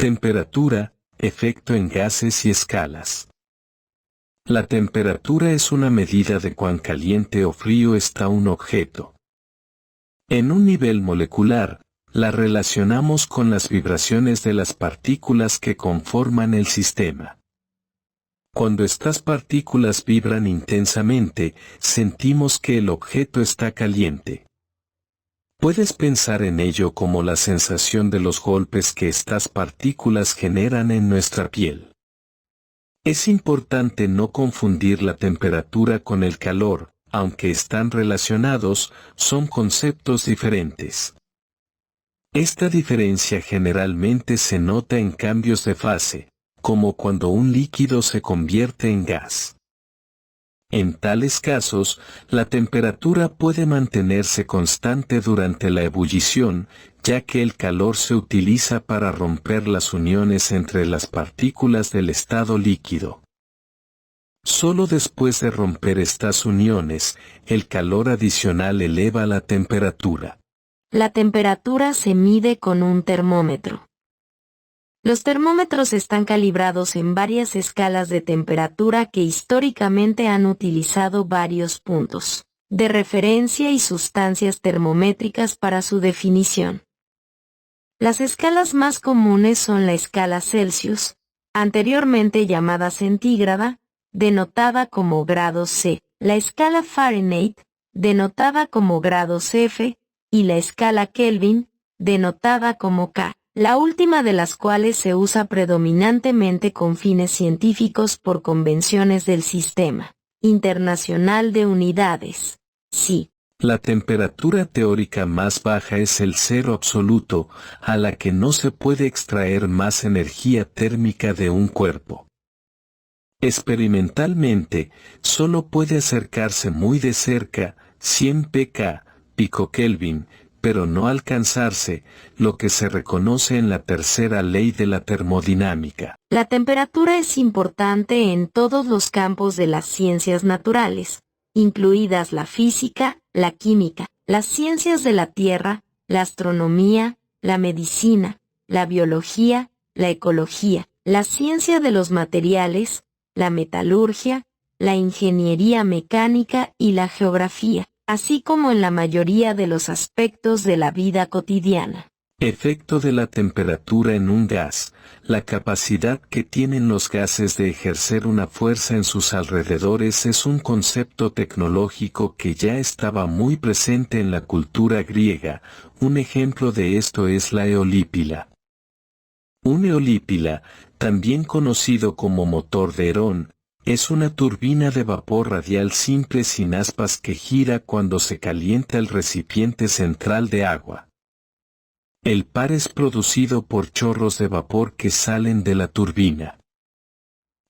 Temperatura, efecto en gases y escalas. La temperatura es una medida de cuán caliente o frío está un objeto. En un nivel molecular, la relacionamos con las vibraciones de las partículas que conforman el sistema. Cuando estas partículas vibran intensamente, sentimos que el objeto está caliente. Puedes pensar en ello como la sensación de los golpes que estas partículas generan en nuestra piel. Es importante no confundir la temperatura con el calor, aunque están relacionados, son conceptos diferentes. Esta diferencia generalmente se nota en cambios de fase, como cuando un líquido se convierte en gas. En tales casos, la temperatura puede mantenerse constante durante la ebullición, ya que el calor se utiliza para romper las uniones entre las partículas del estado líquido. Solo después de romper estas uniones, el calor adicional eleva la temperatura. La temperatura se mide con un termómetro. Los termómetros están calibrados en varias escalas de temperatura que históricamente han utilizado varios puntos de referencia y sustancias termométricas para su definición. Las escalas más comunes son la escala Celsius, anteriormente llamada centígrada, denotada como grados C, la escala Fahrenheit, denotada como grados F, y la escala Kelvin, denotada como K. La última de las cuales se usa predominantemente con fines científicos por convenciones del Sistema Internacional de Unidades, SI. La temperatura teórica más baja es el cero absoluto, a la que no se puede extraer más energía térmica de un cuerpo. Experimentalmente, solo puede acercarse muy de cerca, 100 pK, pico Kelvin, pero no alcanzarse, lo que se reconoce en la tercera ley de la termodinámica. La temperatura es importante en todos los campos de las ciencias naturales, incluidas la física, la química, las ciencias de la Tierra, la astronomía, la medicina, la biología, la ecología, la ciencia de los materiales, la metalurgia, la ingeniería mecánica y la geografía, así como en la mayoría de los aspectos de la vida cotidiana. Efecto de la temperatura en un gas. La capacidad que tienen los gases de ejercer una fuerza en sus alrededores es un concepto tecnológico que ya estaba muy presente en la cultura griega. Un ejemplo de esto es la eolípila. Un eolípila, también conocido como motor de Herón, es una turbina de vapor radial simple sin aspas que gira cuando se calienta el recipiente central de agua. El par es producido por chorros de vapor que salen de la turbina.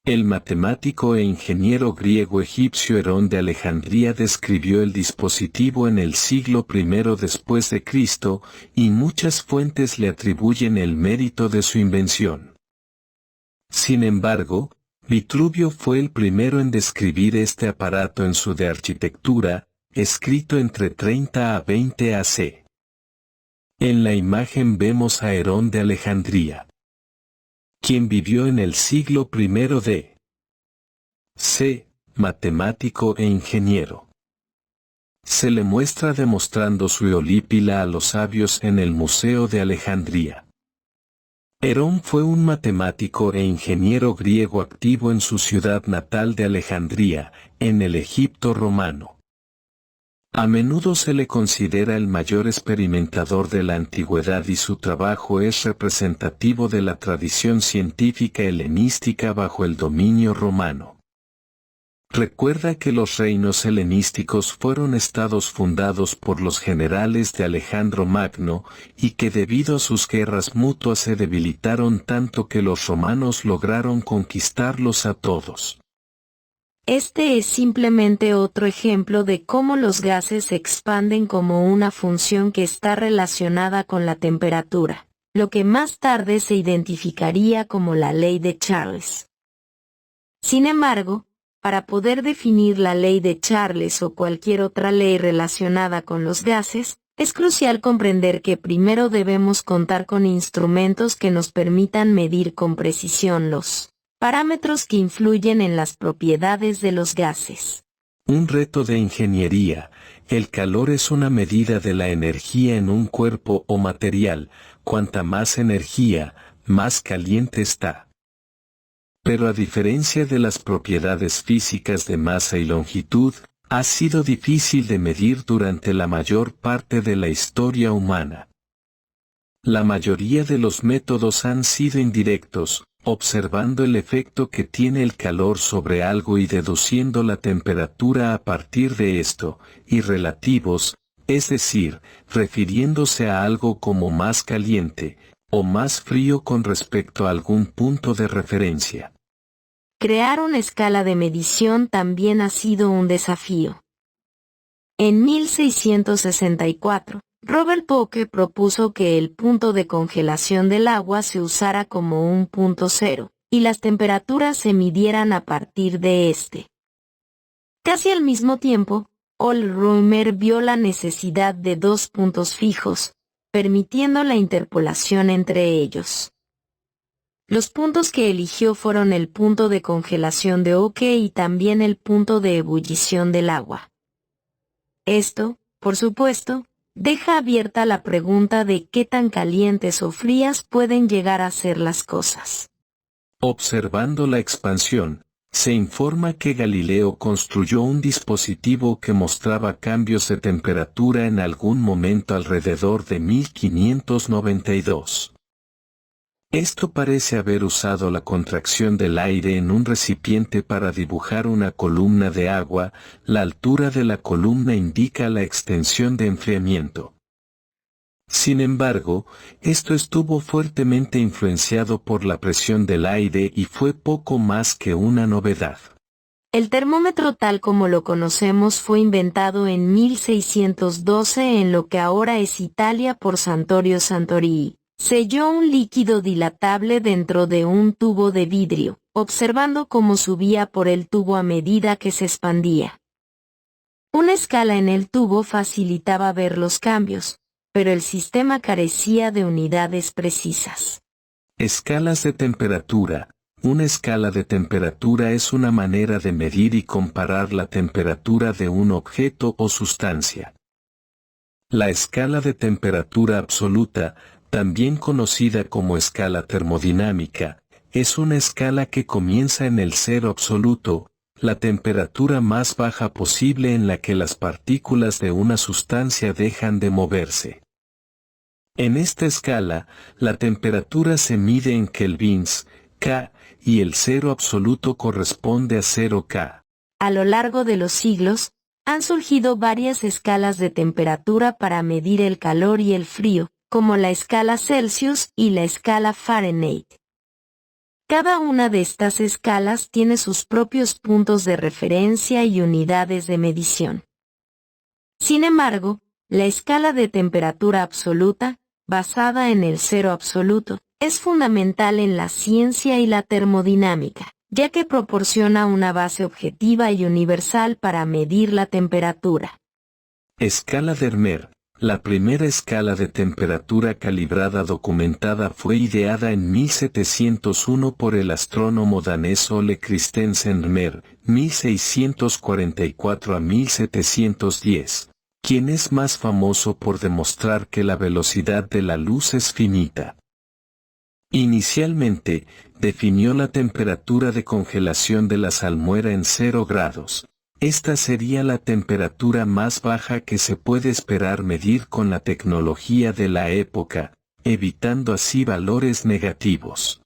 El matemático e ingeniero griego-egipcio Herón de Alejandría describió el dispositivo en el siglo I después de Cristo, y muchas fuentes le atribuyen el mérito de su invención. Sin embargo, Vitruvio fue el primero en describir este aparato en su De Architectura, escrito entre 30 a 20 AC. En la imagen vemos a Herón de Alejandría, quien vivió en el siglo I de C, matemático e ingeniero. Se le muestra demostrando su eolípila a los sabios en el Museo de Alejandría. Herón fue un matemático e ingeniero griego activo en su ciudad natal de Alejandría, en el Egipto romano. A menudo se le considera el mayor experimentador de la antigüedad y su trabajo es representativo de la tradición científica helenística bajo el dominio romano. Recuerda que los reinos helenísticos fueron estados fundados por los generales de Alejandro Magno, y que debido a sus guerras mutuas se debilitaron tanto que los romanos lograron conquistarlos a todos. Este es simplemente otro ejemplo de cómo los gases se expanden como una función que está relacionada con la temperatura, lo que más tarde se identificaría como la ley de Charles. Sin embargo, para poder definir la ley de Charles o cualquier otra ley relacionada con los gases, Es crucial comprender que primero debemos contar con instrumentos que nos permitan medir con precisión los parámetros que influyen en las propiedades de los gases. Un reto de ingeniería. El calor es una medida de la energía en un cuerpo o material. Cuanta más energía, más caliente está. Pero a diferencia de las propiedades físicas de masa y longitud, ha sido difícil de medir durante la mayor parte de la historia humana. La mayoría de los métodos han sido indirectos, observando el efecto que tiene el calor sobre algo y deduciendo la temperatura a partir de esto, y relativos, es decir, refiriéndose a algo como más caliente, o más frío con respecto a algún punto de referencia. Crear una escala de medición también ha sido un desafío. En 1664, Robert Booke propuso que el punto de congelación del agua se usara como un punto cero, y las temperaturas se midieran a partir de este. Casi al mismo tiempo, Roemer vio la necesidad de dos puntos fijos, permitiendo la interpolación entre ellos. Los puntos que eligió fueron el punto de congelación de Oke y también el punto de ebullición del agua. Esto, por supuesto, deja abierta la pregunta de qué tan calientes o frías pueden llegar a ser las cosas. Observando la expansión, se informa que Galileo construyó un dispositivo que mostraba cambios de temperatura en algún momento alrededor de 1592. Esto parece haber usado la contracción del aire en un recipiente para dibujar una columna de agua. La altura de la columna indica la extensión de enfriamiento. Sin embargo, esto estuvo fuertemente influenciado por la presión del aire y fue poco más que una novedad. El termómetro tal como lo conocemos fue inventado en 1612 en lo que ahora es Italia por Santorio Santorii. Selló un líquido dilatable dentro de un tubo de vidrio, observando cómo subía por el tubo a medida que se expandía. Una escala en el tubo facilitaba ver los cambios, pero el sistema carecía de unidades precisas. Escalas de temperatura. Una escala de temperatura es una manera de medir y comparar la temperatura de un objeto o sustancia. La escala de temperatura absoluta, también conocida como escala termodinámica, es una escala que comienza en el cero absoluto, la temperatura más baja posible en la que las partículas de una sustancia dejan de moverse. En esta escala, la temperatura se mide en kelvins, K, y el cero absoluto corresponde a 0 K. A lo largo de los siglos, han surgido varias escalas de temperatura para medir el calor y el frío, como la escala Celsius y la escala Fahrenheit. Cada una de estas escalas tiene sus propios puntos de referencia y unidades de medición. Sin embargo, la escala de temperatura absoluta, basada en el cero absoluto, es fundamental en la ciencia y la termodinámica, ya que proporciona una base objetiva y universal para medir la temperatura. Escala Dermer. La primera escala de temperatura calibrada documentada fue ideada en 1701 por el astrónomo danés Ole Christensen Dermer, 1644 a 1710, quien es más famoso por demostrar que la velocidad de la luz es finita. Inicialmente, definió la temperatura de congelación de la salmuera en 0 grados. Esta sería la temperatura más baja que se puede esperar medir con la tecnología de la época, evitando así valores negativos.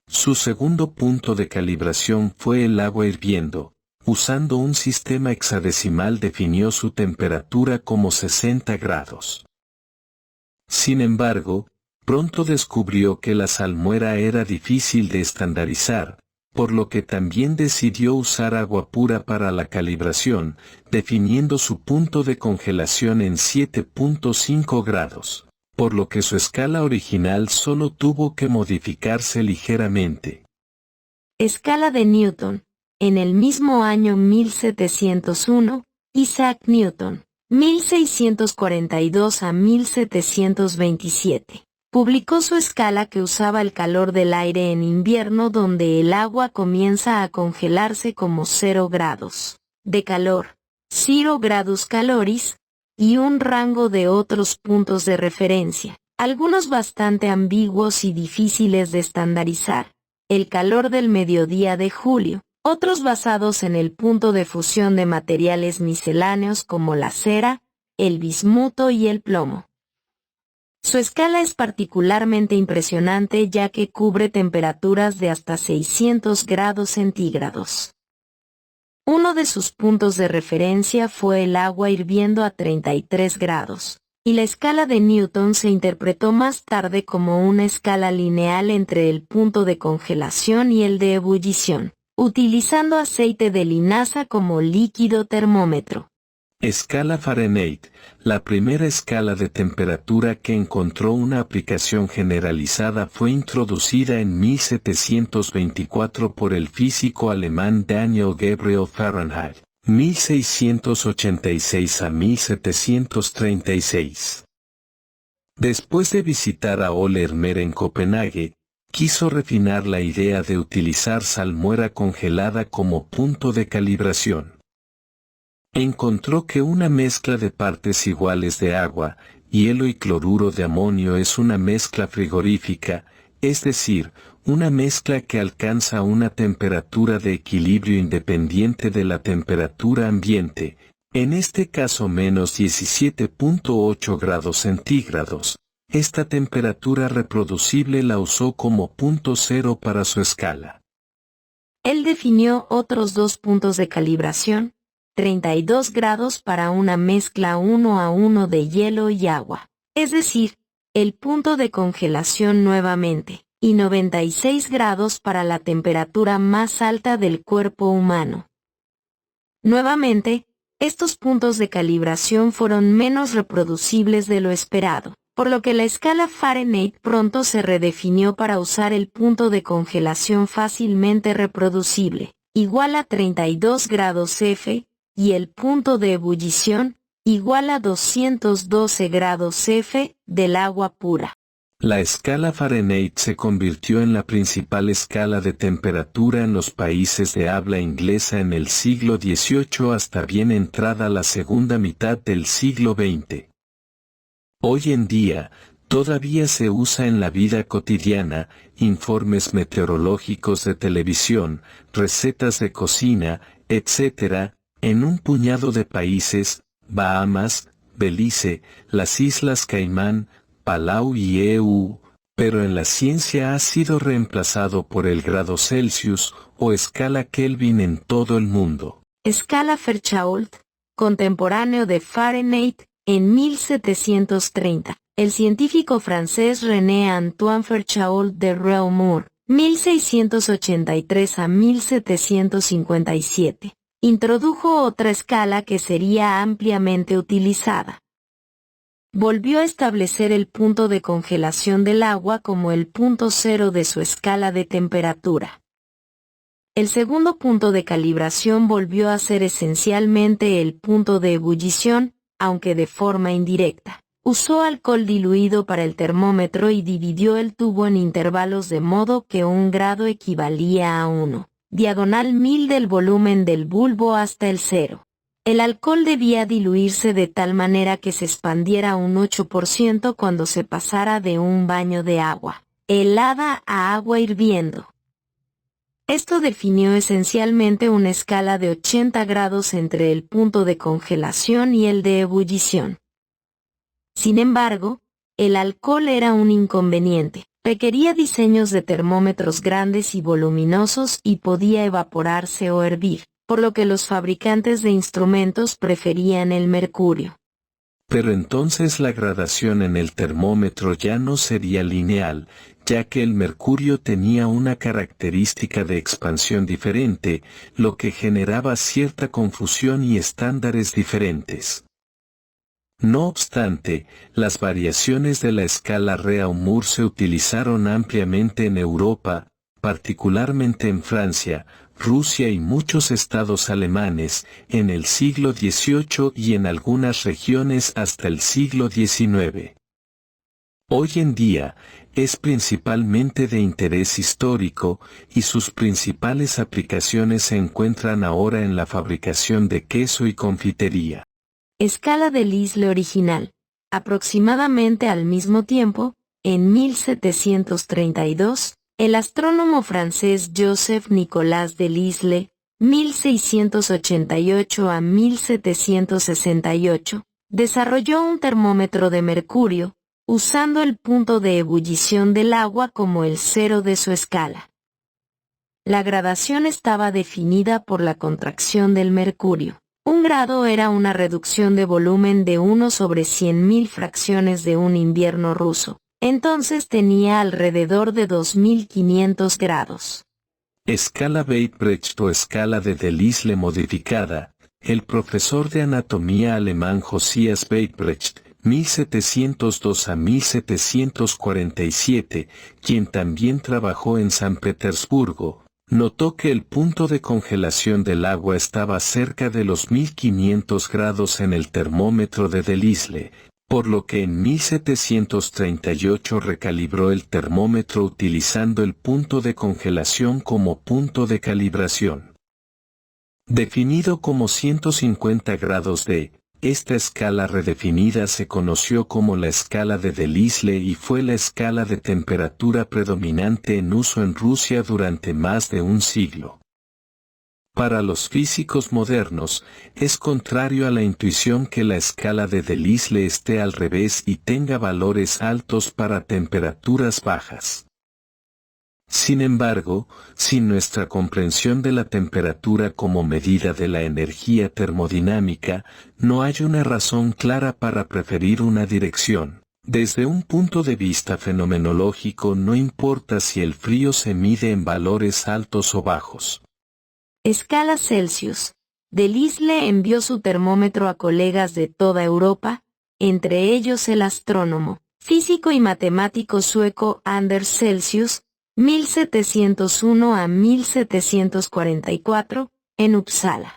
Su segundo punto de calibración fue el agua hirviendo. Usando un sistema hexadecimal definió su temperatura como 60 grados. Sin embargo, pronto descubrió que la salmuera era difícil de estandarizar, por lo que también decidió usar agua pura para la calibración, definiendo su punto de congelación en 7.5 grados, por lo que su escala original solo tuvo que modificarse ligeramente. Escala de Newton. En el mismo año 1701, Isaac Newton, 1642 a 1727. Publicó su escala que usaba el calor del aire en invierno, donde el agua comienza a congelarse como 0 grados de calor, 0 grados caloris, y un rango de otros puntos de referencia, algunos bastante ambiguos y difíciles de estandarizar. El calor del mediodía de julio, otros basados en el punto de fusión de materiales misceláneos como la cera, el bismuto y el plomo. Su escala es particularmente impresionante ya que cubre temperaturas de hasta 600 grados centígrados. Uno de sus puntos de referencia fue el agua hirviendo a 33 grados, y la escala de Newton se interpretó más tarde como una escala lineal entre el punto de congelación y el de ebullición, utilizando aceite de linaza como líquido termómetro. Escala Fahrenheit, la primera escala de temperatura que encontró una aplicación generalizada, fue introducida en 1724 por el físico alemán Daniel Gabriel Fahrenheit, 1686 a 1736. Después de visitar a Ole Hermer en Copenhague, quiso refinar la idea de utilizar salmuera congelada como punto de calibración. Encontró que una mezcla de partes iguales de agua, hielo y cloruro de amonio es una mezcla frigorífica, es decir, una mezcla que alcanza una temperatura de equilibrio independiente de la temperatura ambiente, en este caso menos 17.8 grados centígrados. Esta temperatura reproducible la usó como punto cero para su escala. Él definió otros 2 puntos de calibración, 32 grados para una mezcla 1:1 de hielo y agua, es decir, el punto de congelación nuevamente, y 96 grados para la temperatura más alta del cuerpo humano. Nuevamente, estos puntos de calibración fueron menos reproducibles de lo esperado, por lo que la escala Fahrenheit pronto se redefinió para usar el punto de congelación fácilmente reproducible, igual a 32 grados F, y el punto de ebullición, igual a 212 grados F, del agua pura. La escala Fahrenheit se convirtió en la principal escala de temperatura en los países de habla inglesa en el siglo XVIII hasta bien entrada la segunda mitad del siglo XX. Hoy en día, todavía se usa en la vida cotidiana, informes meteorológicos de televisión, recetas de cocina, etc., en un puñado de países: Bahamas, Belice, las Islas Caimán, Palau y EU, pero en la ciencia ha sido reemplazado por el grado Celsius o escala Kelvin en todo el mundo. Escala Fairchild, contemporáneo de Fahrenheit, en 1730. El científico francés René Antoine Fairchild de Reaumur, 1683 a 1757. Introdujo otra escala que sería ampliamente utilizada. Volvió a establecer el punto de congelación del agua como el punto cero de su escala de temperatura. El segundo punto de calibración volvió a ser esencialmente el punto de ebullición, aunque de forma indirecta. Usó alcohol diluido para el termómetro y dividió el tubo en intervalos de modo que 1 grado equivalía a 1. Diagonal 1000 del volumen del bulbo hasta el cero. El alcohol debía diluirse de tal manera que se expandiera un 8% cuando se pasara de un baño de agua helada a agua hirviendo. Esto definió esencialmente una escala de 80 grados entre el punto de congelación y el de ebullición. Sin embargo, el alcohol era un inconveniente. Requería diseños de termómetros grandes y voluminosos y podía evaporarse o hervir, por lo que los fabricantes de instrumentos preferían el mercurio. Pero entonces la gradación en el termómetro ya no sería lineal, ya que el mercurio tenía una característica de expansión diferente, lo que generaba cierta confusión y estándares diferentes. No obstante, las variaciones de la escala Reaumur se utilizaron ampliamente en Europa, particularmente en Francia, Rusia y muchos estados alemanes, en el siglo XVIII y en algunas regiones hasta el siglo XIX. Hoy en día, es principalmente de interés histórico, y sus principales aplicaciones se encuentran ahora en la fabricación de queso y confitería. Escala de Lisle original. Aproximadamente al mismo tiempo, en 1732, el astrónomo francés Joseph Nicolas de Lisle, 1688 a 1768, desarrolló un termómetro de mercurio, usando el punto de ebullición del agua como el cero de su escala. La gradación estaba definida por la contracción del mercurio. Un grado era una reducción de volumen de 1 sobre 100.000 fracciones de un invierno ruso. Entonces tenía alrededor de 2500 grados. Escala Weitbrecht o escala de Delisle modificada. El profesor de anatomía alemán Josias Weitbrecht, 1702 a 1747, quien también trabajó en San Petersburgo, notó que el punto de congelación del agua estaba cerca de los 1500 grados en el termómetro de Delisle, por lo que en 1738 recalibró el termómetro utilizando el punto de congelación como punto de calibración. Definido como 150 grados D, esta escala redefinida se conoció como la escala de Delisle y fue la escala de temperatura predominante en uso en Rusia durante más de un siglo. Para los físicos modernos, es contrario a la intuición que la escala de Delisle esté al revés y tenga valores altos para temperaturas bajas. Sin embargo, sin nuestra comprensión de la temperatura como medida de la energía termodinámica, no hay una razón clara para preferir una dirección. Desde un punto de vista fenomenológico no importa si el frío se mide en valores altos o bajos. Escala Celsius. Delisle envió su termómetro a colegas de toda Europa, entre ellos el astrónomo, físico y matemático sueco Anders Celsius, 1701 a 1744, en Uppsala.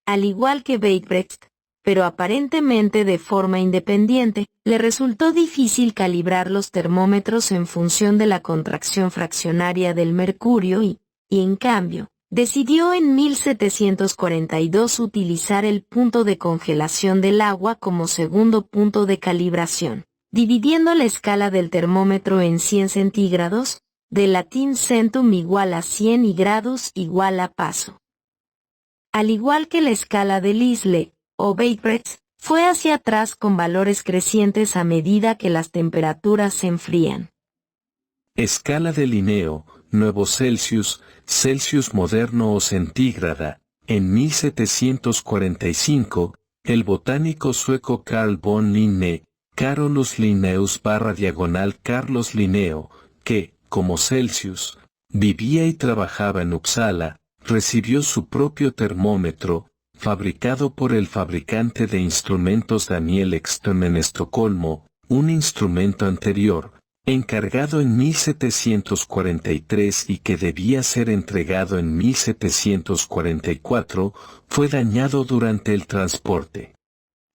Al igual que Weitbrecht, pero aparentemente de forma independiente, le resultó difícil calibrar los termómetros en función de la contracción fraccionaria del mercurio y en cambio, decidió en 1742 utilizar el punto de congelación del agua como segundo punto de calibración, dividiendo la escala del termómetro en 100 centígrados, de latín centum igual a 100 y grados igual a paso. Al igual que la escala de Lisle, o Weitbrecht, fue hacia atrás con valores crecientes a medida que las temperaturas se enfrían. Escala de Linneo, Nuevo Celsius, Celsius moderno o centígrada. En 1745, el botánico sueco Carl von Linné, Carolus Linnaeus / Carlos Linneo, que, como Celsius, vivía y trabajaba en Uppsala, recibió su propio termómetro, fabricado por el fabricante de instrumentos Daniel Ekström en Estocolmo, un instrumento anterior, encargado en 1743 y que debía ser entregado en 1744, fue dañado durante el transporte.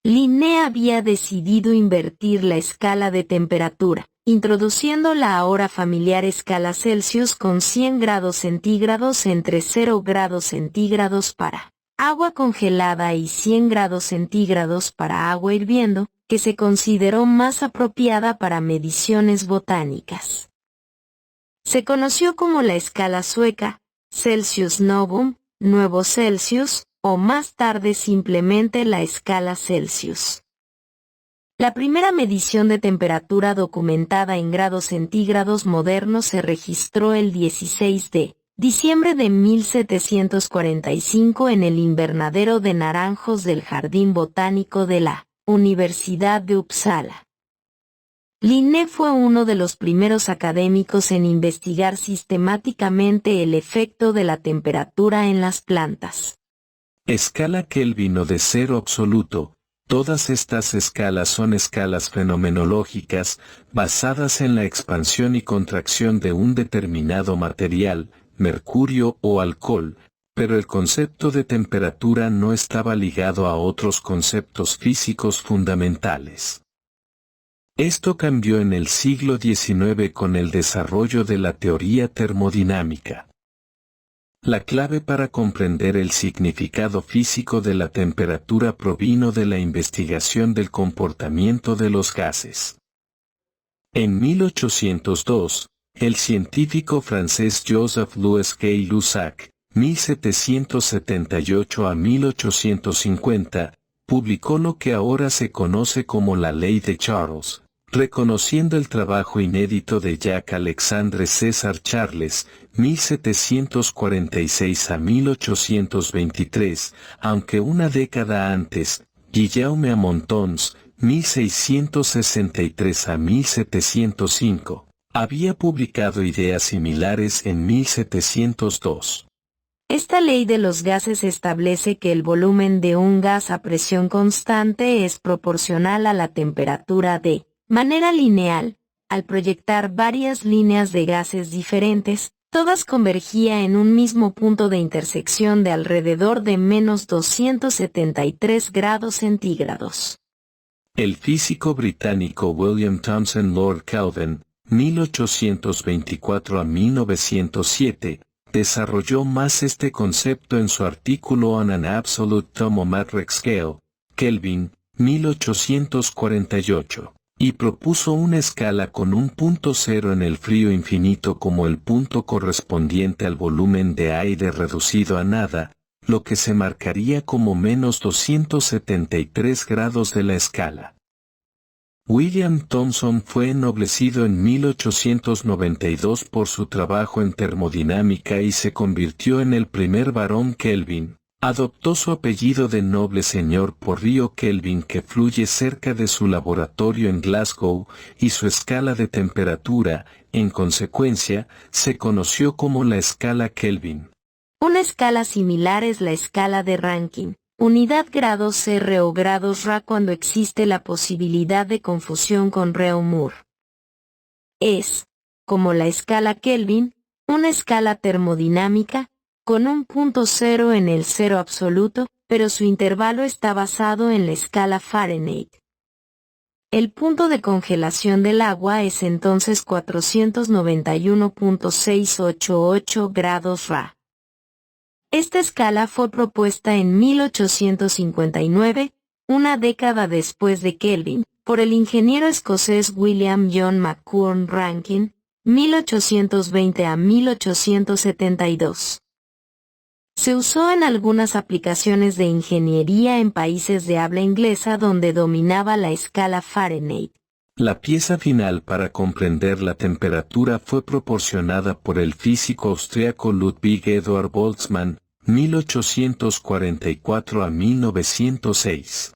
Linné había decidido invertir la escala de temperatura, introduciendo la ahora familiar escala Celsius con 100 grados centígrados entre 0 grados centígrados para agua congelada y 100 grados centígrados para agua hirviendo, que se consideró más apropiada para mediciones botánicas. Se conoció como la escala sueca, Celsius Novum, Nuevo Celsius, o más tarde simplemente la escala Celsius. La primera medición de temperatura documentada en grados centígrados modernos se registró el 16 de diciembre de 1745 en el invernadero de naranjos del Jardín Botánico de la Universidad de Uppsala. Linné fue uno de los primeros académicos en investigar sistemáticamente el efecto de la temperatura en las plantas. Escala Kelvin o de cero absoluto. Todas estas escalas son escalas fenomenológicas, basadas en la expansión y contracción de un determinado material, mercurio o alcohol, pero el concepto de temperatura no estaba ligado a otros conceptos físicos fundamentales. Esto cambió en el siglo XIX con el desarrollo de la teoría termodinámica. La clave para comprender el significado físico de la temperatura provino de la investigación del comportamiento de los gases. En 1802, el científico francés Joseph-Louis Gay-Lussac, 1778 a 1850, publicó lo que ahora se conoce como la Ley de Charles, reconociendo el trabajo inédito de Jacques-Alexandre César Charles, 1746 a 1823, aunque una década antes, Guillaume Amontons, 1663 a 1705, había publicado ideas similares en 1702. Esta ley de los gases establece que el volumen de un gas a presión constante es proporcional a la temperatura de manera lineal. Al proyectar varias líneas de gases diferentes, todas convergían en un mismo punto de intersección de alrededor de menos 273 grados centígrados. El físico británico William Thomson Lord Kelvin, 1824 a 1907, desarrolló más este concepto en su artículo On an Absolute Thermometric Scale, Kelvin, 1848, y propuso una escala con un punto cero en el frío infinito como el punto correspondiente al volumen de aire reducido a nada, lo que se marcaría como menos 273 grados de la escala. William Thomson fue ennoblecido en 1892 por su trabajo en termodinámica y se convirtió en el primer barón Kelvin. Adoptó su apellido de noble señor por río Kelvin que fluye cerca de su laboratorio en Glasgow, y su escala de temperatura, en consecuencia, se conoció como la escala Kelvin. Una escala similar es la escala de Rankine, unidad grados R o grados Ra cuando existe la posibilidad de confusión con Reaumur. Es, como la escala Kelvin, una escala termodinámica, con un punto cero en el cero absoluto, pero su intervalo está basado en la escala Fahrenheit. El punto de congelación del agua es entonces 491.688 grados Ra. Esta escala fue propuesta en 1859, una década después de Kelvin, por el ingeniero escocés William John McCurn Rankine, 1820 a 1872. Se usó en algunas aplicaciones de ingeniería en países de habla inglesa donde dominaba la escala Fahrenheit. La pieza final para comprender la temperatura fue proporcionada por el físico austriaco Ludwig Eduard Boltzmann, 1844 a 1906.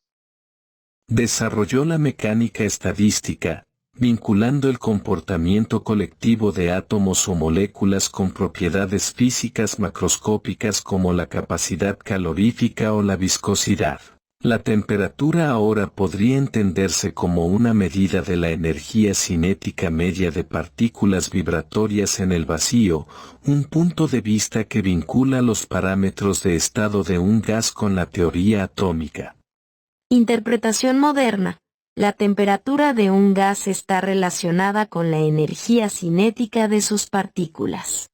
Desarrolló la mecánica estadística, vinculando el comportamiento colectivo de átomos o moléculas con propiedades físicas macroscópicas como la capacidad calorífica o la viscosidad. La temperatura ahora podría entenderse como una medida de la energía cinética media de partículas vibratorias en el vacío, un punto de vista que vincula los parámetros de estado de un gas con la teoría atómica. Interpretación moderna. La temperatura de un gas está relacionada con la energía cinética de sus partículas.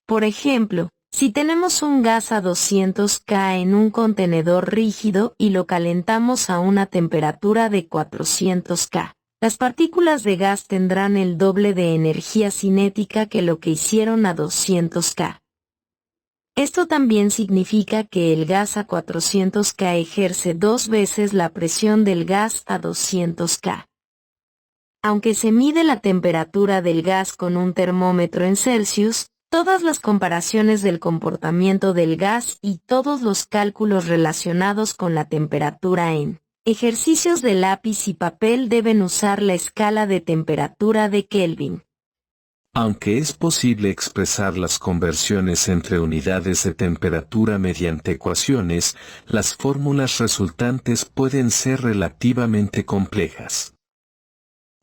Por ejemplo, si tenemos un gas a 200 K en un contenedor rígido y lo calentamos a una temperatura de 400 K, las partículas de gas tendrán el doble de energía cinética que lo que hicieron a 200 K. Esto también significa que el gas a 400 K ejerce 2 veces la presión del gas a 200 K. Aunque se mide la temperatura del gas con un termómetro en Celsius, todas las comparaciones del comportamiento del gas y todos los cálculos relacionados con la temperatura en ejercicios de lápiz y papel deben usar la escala de temperatura de Kelvin. Aunque es posible expresar las conversiones entre unidades de temperatura mediante ecuaciones, las fórmulas resultantes pueden ser relativamente complejas.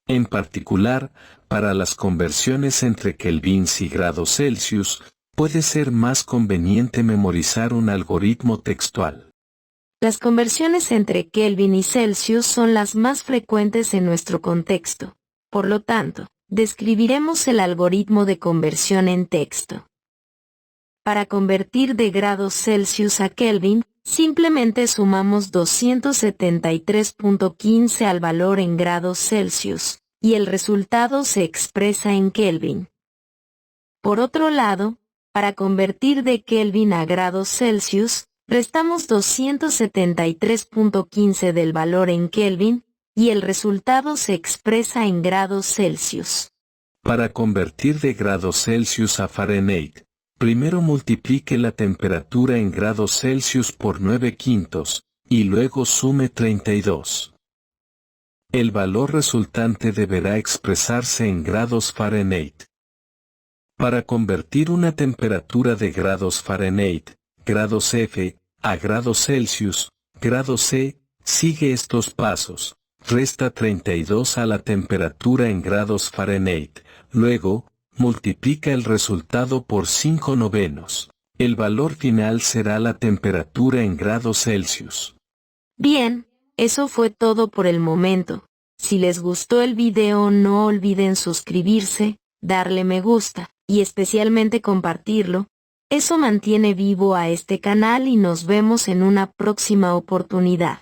En particular, Para las conversiones entre kelvins y grados Celsius, puede ser más conveniente memorizar un algoritmo textual. Las conversiones entre Kelvin y Celsius son las más frecuentes en nuestro contexto. Por lo tanto, describiremos el algoritmo de conversión en texto. Para convertir de grados Celsius a Kelvin, simplemente sumamos 273.15 al valor en grados Celsius, y el resultado se expresa en Kelvin. Por otro lado, para convertir de Kelvin a grados Celsius, restamos 273.15 del valor en Kelvin, y el resultado se expresa en grados Celsius. Para convertir de grados Celsius a Fahrenheit, primero multiplique la temperatura en grados Celsius por 9/5, y luego sume 32. El valor resultante deberá expresarse en grados Fahrenheit. Para convertir una temperatura de grados Fahrenheit, grados F, a grados Celsius, grado C, sigue estos pasos. Resta 32 a la temperatura en grados Fahrenheit, luego, multiplica el resultado por 5/9. El valor final será la temperatura en grados Celsius. Bien, eso fue todo por el momento. Si les gustó el video no olviden suscribirse, darle me gusta, y especialmente compartirlo. Eso mantiene vivo a este canal y nos vemos en una próxima oportunidad.